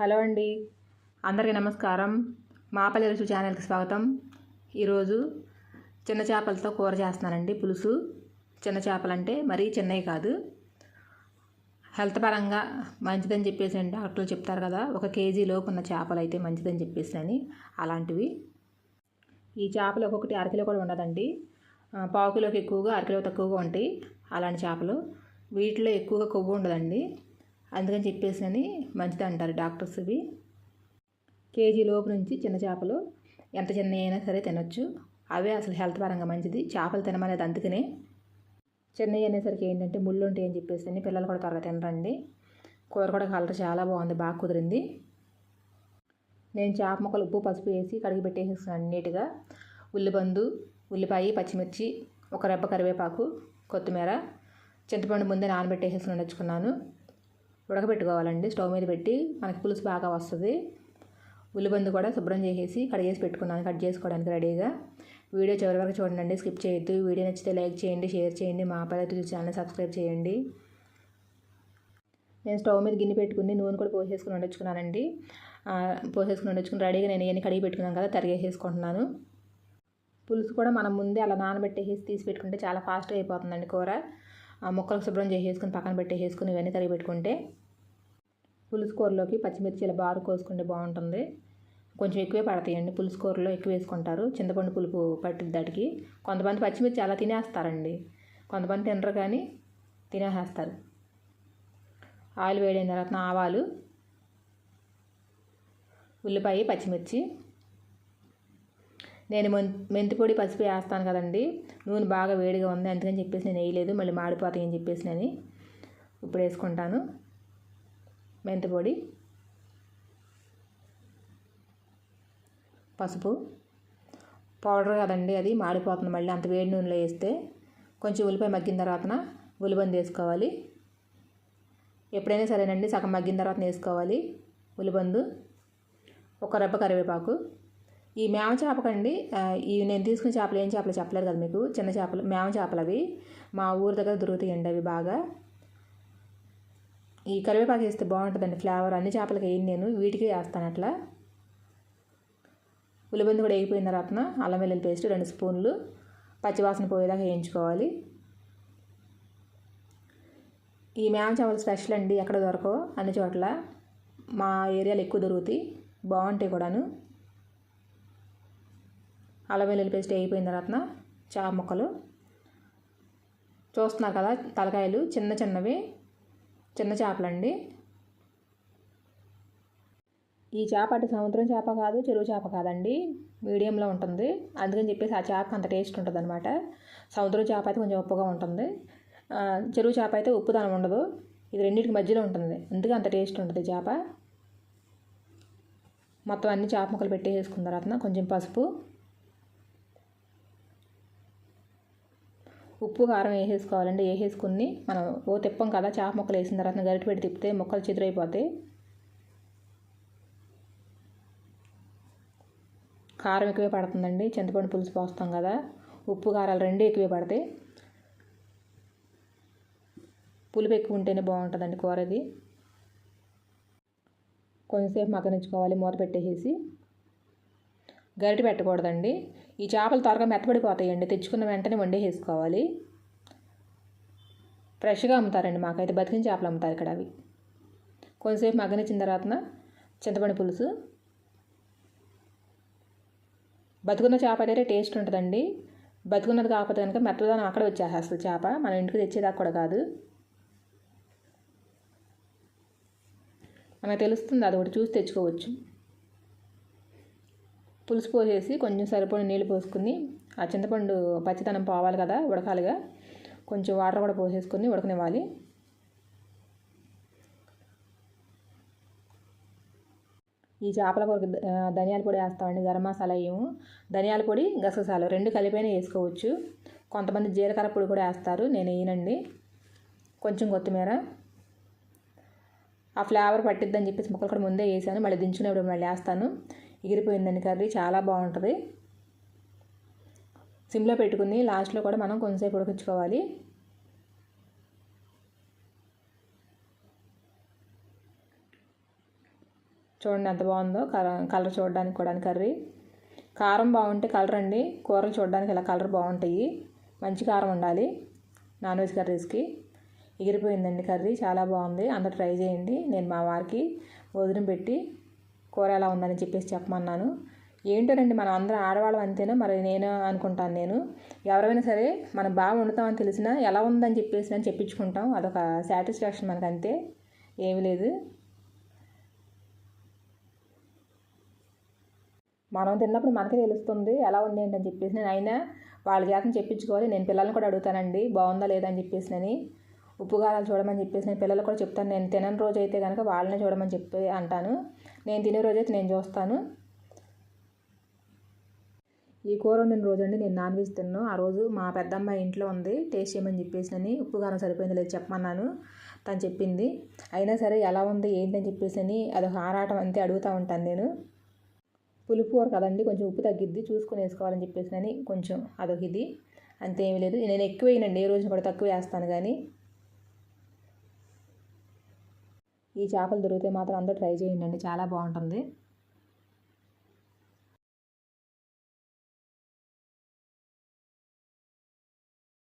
Hello అండి, అందరికీ నమస్కారం. మా పల్లె రుచి ఛానల్కి స్వాగతం. ఈరోజు చిన్న చేపలతో కూర చేస్తున్నానండి. పులుసు. చిన్న చేపలు అంటే మరీ చిన్నవి కాదు, హెల్త్ పరంగా మంచిదని చెప్పేసి అంటే డాక్టర్లు చెప్తారు కదా, 1 కేజీ లోపు ఉన్న చేపలు అయితే మంచిదని చెప్పేసి అని అలాంటివి. ఈ చేపలు ఒక్కొక్కటి అరకిలో కూడా ఉండదండి, పావు కిలోకి ఎక్కువగా, అరకిలో తక్కువగా ఉంటాయి అలాంటి చేపలు. వీటిలో ఎక్కువగా కొవ్వు ఉండదండి, అందుకని చెప్పేసి అని మంచిది అంటారు డాక్టర్స్. ఇవి కేజీ లోపు నుంచి చిన్న చేపలు ఎంత చిన్న అయినా సరే తినొచ్చు. అవే అసలు హెల్త్ పరంగా మంచిది. చేపలు తినమనేది అందుకనే. చిన్నవి అనేసరికి ఏంటంటే ముళ్ళు ఉంటాయి అని చెప్పేసి అని పిల్లలు కూడా త్వరగా తినరండి. కూర కూడా కలర్ చాలా బాగుంది, బాగా కుదిరింది. నేను చేప ముక్కలు ఉప్పు పసుపు వేసి కడిగి పెట్టేసేస్తున్నాను నీట్గా. ఉల్లిబందు, ఉల్లిపాయ, పచ్చిమిర్చి, 1 రెబ్బ కరివేపాకు, కొత్తిమీర, చింతపండు ముందే నానబెట్టేసేసుకుని ఉంచుకున్నాను. ఉడకబెట్టుకోవాలండి స్టవ్ మీద పెట్టి, మనకి పులుసు బాగా వస్తుంది. ఉల్లిబందు కూడా శుభ్రం చేసేసి కడిగేసి పెట్టుకున్నాను కట్ చేసుకోవడానికి రెడీగా. వీడియో చివరి వరకు చూడండి, స్కిప్ చేయొద్దు. వీడియో నచ్చితే లైక్ చేయండి, షేర్ చేయండి, మా పల్లె రుచి ఛానల్ సబ్స్క్రైబ్ చేయండి. నేను స్టవ్ మీద గిన్నె పెట్టుకుని నూనె కూడా పోసేసుకుని వండించుకున్నానండి. పోసేసుకుని వండించుకుని రెడీగా నేను ఇవన్నీ కడిగి పెట్టుకున్నాను కదా, తరిగేసేసుకుంటున్నాను. పులుసు కూడా మనం ముందే అలా నానబెట్టేసి తీసి పెట్టుకుంటే చాలా ఫాస్ట్గా అయిపోతుందండి కూర. ముక్కలకు శుభ్రం చేసేసుకుని పక్కన పెట్టేసుకుని ఇవన్నీ తరిగి పెట్టుకుంటే పులుసు కూరలోకి పచ్చిమిర్చి ఇలా బారు కోసుకుంటే బాగుంటుంది. కొంచెం ఎక్కువే పడతాయండి, పులుసు కూరలో ఎక్కువ వేసుకుంటారు. చింతపండు పులుపు పట్టిద్ది దాటికి. కొంతమంది పచ్చిమిర్చి అలా తినేస్తారండి, కొంతమంది తినరు కానీ తినేసేస్తారు. ఆయిల్ వేడైన తర్వాత ఆవాలు, ఉల్లిపాయ, పచ్చిమిర్చి. నేను మెంతి పొడి పసుపు వేస్తాను కదండి. నూనె బాగా వేడిగా ఉంది అందుకని చెప్పేసి నేను వేయలేదు, మళ్ళీ మాడిపోతాయి అని చెప్పేసి నేను ఇప్పుడు వేసుకుంటాను. మెంతి పొడి, పసుపు పౌడర్ కదండి, అది మాడిపోతుంది మళ్ళీ అంత వేడి నూనెలో వేస్తే. కొంచెం ఉల్లిపాయ మగ్గిన తర్వాత ఉల్లిబందు వేసుకోవాలి. ఎప్పుడైనా సరేనండి, సగం మగ్గిన తర్వాత వేసుకోవాలి ఉల్లిబందు. 1 రెబ్బ కరివేపాకు. ఈ మేమ చేపకండి, ఈ నేను తీసుకున్న చేపలు ఏం చేపలు చెప్పలేదు కదా మీకు, చిన్న చేపలు మేమ చేపలు. అవి మా ఊరి దగ్గర దొరుకుతాయండి అవి బాగా. ఈ కరివేపాకు వేస్తే బాగుంటుందండి ఫ్లేవర్. అన్ని చేపలకి వేయను నేను, వీటికి వేస్తాను అట్లా. ఉల్లిబంది కూడా వేగిపోయిన తర్వాత అల్లం వెల్లుల్లి పేస్ట్ 2 స్పూన్లు పచ్చివాసన పోయేదాకా వేయించుకోవాలి. ఈ మేమ చేపలు స్పెషల్ అండి, ఎక్కడ దొరకవు, అన్ని చోట్ల మా ఏరియాలో ఎక్కువ దొరుకుతాయి, బాగుంటాయి కూడాను. అల్లం వెల్లుల్లి పేస్ట్ వేగిపోయిన తర్వాత చేప ముక్కలు చూస్తున్నారు కదా, తలకాయలు చిన్న చిన్నవి, చిన్న చేపలండి. ఈ చేప అటు సముద్రం చేప కాదు, చెరువు చేప కాదండి, మీడియంలో ఉంటుంది. అందుకని చెప్పేసి ఆ చేప అంత టేస్ట్ ఉంటుంది అనమాట. సముద్రం చేప అయితే కొంచెం ఉప్పుగా ఉంటుంది, చెరువు చేప అయితే ఉప్పుదనం ఉండదు. ఇది రెండింటికి మధ్యలో ఉంటుంది, అందుకే అంత టేస్ట్ ఉంటుంది చేప. మొత్తం అన్ని చేప ముక్కలు పెట్టేసుకున్న తర్వాత కొంచెం పసుపు, ఉప్పు, కారం వేసేసుకోవాలండి. వేసేసుకుని మనం తిప్పం కదా, చేప ముక్కలు వేసిన తర్వాత గరిటె పెట్టి తిప్పితే ముక్కలు చిదురైపోతాయి. కారం ఎక్కువే పడుతుందండి, చింతపండు పులుసు పోస్తాం కదా, ఉప్పు కారాలు 2 ఎక్కువే పడతాయి. పులుపు ఎక్కువ ఉంటేనే బాగుంటుందండి కూర. ఇది కొంచెంసేపు మగ్గనించుకోవాలి మూత పెట్టేసి. గరిటె పెట్టకూడదండి, ఈ చేపలు త్వరగా మెత్తబడిపోతాయండి. తెచ్చుకున్న వెంటనే వండేసుకోవాలి. ఫ్రెష్గా అమ్ముతారండి, మాకైతే బతికిన చేపలు అమ్ముతారు ఇక్కడ. అవి కొంచెంసేపు మగ్గనిచ్చిన తర్వాత చింతపండు పులుసు. బతుకున్న చేప అయితే టేస్ట్ ఉంటుందండి, బతుకున్నది కాకపోతే కనుక మెత్తదనం అక్కడ వచ్చేస్తుంది చేప, మనం ఇంటికి తెచ్చేదాకా కూడా కాదు. మనకు తెలుస్తుంది, అది ఒకటి చూసి తెచ్చుకోవచ్చు. పులుసు పోసేసి కొంచెం సరిపడిన నీళ్ళు పోసుకుని, ఆ చింతపండు పచ్చితనం పోవాలి కదా, ఉడకాలిగా, కొంచెం వాటర్ కూడా పోసేసుకుని ఉడకనివ్వాలి. ఈ చేపల కూరకి ధనియాల పొడి వేస్తామండి, గరం మసాలా ఏమో, ధనియాల పొడి, గసగసాలు 2 కలిపైనా వేసుకోవచ్చు. కొంతమంది జీలకర్ర పొడి కూడా వేస్తారు, నేను వేయనండి. కొంచెం కొత్తిమీర, ఆ ఫ్లేవర్ పట్టిద్దని చెప్పేసి ముక్కలు కూడా ముందే వేసాను, మళ్ళీ దించుకునేప్పుడు మళ్ళీ వేస్తాను. ఎగిరిపోయిందండి కర్రీ, చాలా బాగుంటుంది. సిమ్లో పెట్టుకుని లాస్ట్లో కూడా మనం కొంచెంసేపు ఉడికించుకోవాలి. చూడండి ఎంత బాగుందో కలర్ చూడడానికి కూడా కర్రీ. కారం బాగుంటే కలర్ అండి, కూరలు చూడడానికి ఇలా కలర్ బాగుంటాయి. మంచి కారం ఉండాలి నాన్ వెజ్ కర్రీస్కి. ఎగిరిపోయిందండి కర్రీ, చాలా బాగుంది. అందరూ ట్రై చేయండి. నేను మా వారికి భోజనం పెట్టి కూర ఎలా ఉందని చెప్పేసి చెప్పమన్నాను. ఏంటోనండి, మనం అందరం ఆడవాళ్ళం అంతేనా మరి నేను అనుకుంటాను. నేను ఎవరైనా సరే మనం బాగా వండుతామని తెలిసినా ఎలా ఉందని చెప్పేసి నేను చెప్పించుకుంటాం. అదొక సాటిస్ఫాక్షన్ మనకు, అంతే, ఏమీ లేదు. మనం తిన్నప్పుడు మనకే తెలుస్తుంది ఎలా ఉంది ఏంటని చెప్పేసి. నేను అయినా వాళ్ళ చేతను చెప్పించుకోవాలి. నేను పిల్లల్ని కూడా అడుగుతానండి బాగుందా లేదా అని చెప్పేసి. నేను ఉప్పు కారాలు చూడమని చెప్పేసి నేను పిల్లలు కూడా చెప్తాను. నేను తినని రోజు అయితే కనుక వాళ్ళనే చూడమని చెప్పి అంటాను. నేను తినే రోజు అయితే నేను చూస్తాను. ఈ కూర వండిన రోజు అండి నేను నాన్ వెజ్ తిన్నాను. ఆ రోజు మా పెద్దమ్మాయి ఇంట్లో ఉంది, టేస్ట్ చేయమని చెప్పేసి అని ఉప్పు కారం సరిపోయింది లేదు చెప్పమన్నాను. తను చెప్పింది. అయినా సరే ఎలా ఉంది ఏంటని చెప్పేసి అని అదొక ఆరాటం, అంతే, అడుగుతూ ఉంటాను నేను. పులుపు కూర కదండి, కొంచెం ఉప్పు తగ్గిద్ది చూసుకొని వేసుకోవాలని చెప్పేసి అని కొంచెం అదొక ఇది, అంతేమీ లేదు. నేను ఎక్కువ వేయనండి, ఏ రోజు కూడా తక్కువ వేస్తాను. కానీ ఈ చేపలు దొరికితే మాత్రం అందరూ ట్రై చేయండి, చాలా బాగుంటుంది.